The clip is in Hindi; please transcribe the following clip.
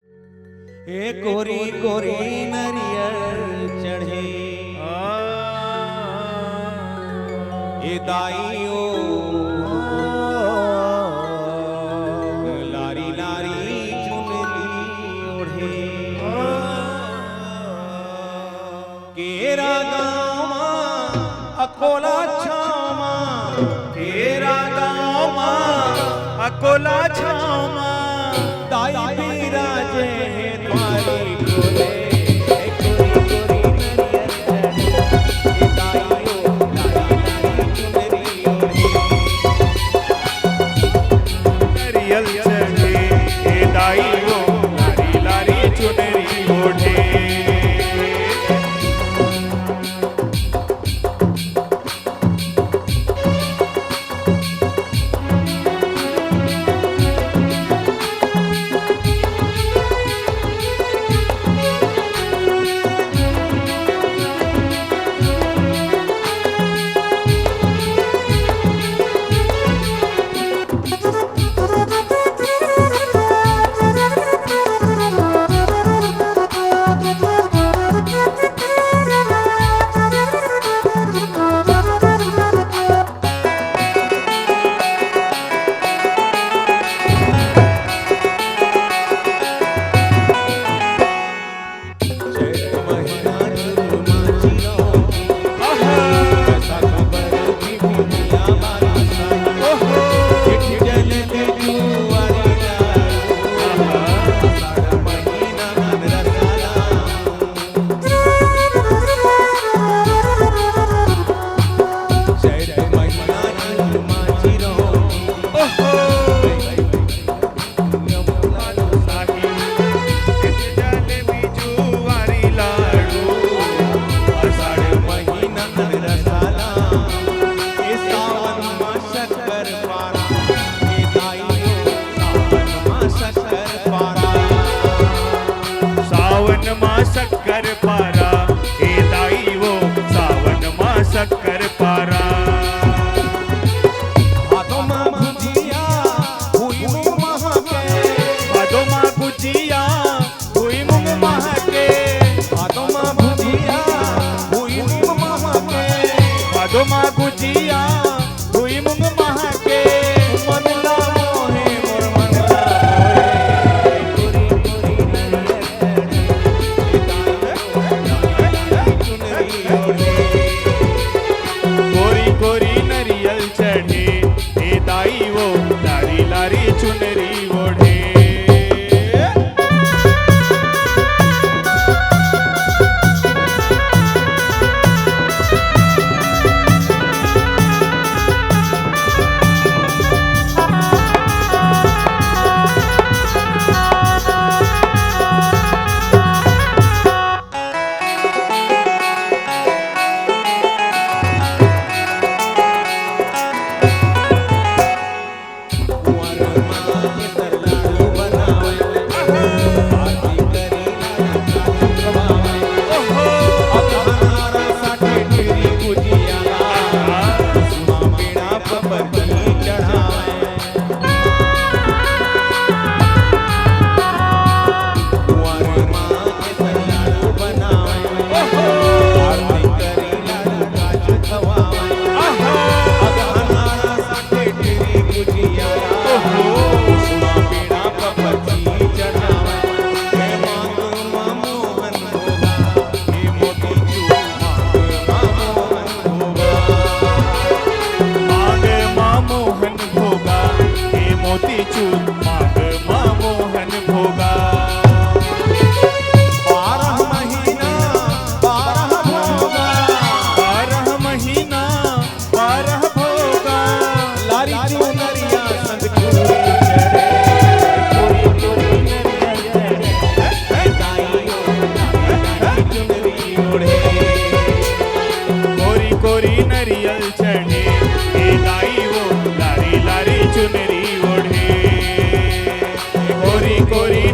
ए कोरी कोरी नरियर चढ़े ए दाइयो लारी लारी चुनरी ओढ़े केरा गामा अकोला छामा केरा गामा अकोला छामा दाई बिराजे द्वारी कोले शक्कर पारा हे दाई वो सावन मा शक्कर पारा भादो मां भुजिया हुई मुंग महके भादो मां भुजिया हुई मुंग महके भादो मां भुजिया हुई मुंग महके भादो मां भुजिया हुई मुंग महके मन लावो हे मोर मन लावो कोरी कोरी नरियल चढ़े हे दाई वो लारी लारी चुनरी ओढ़े नरियल चढ़े हे दाई वो लारी लारी चुनरी ओढ़े कोरी कोरी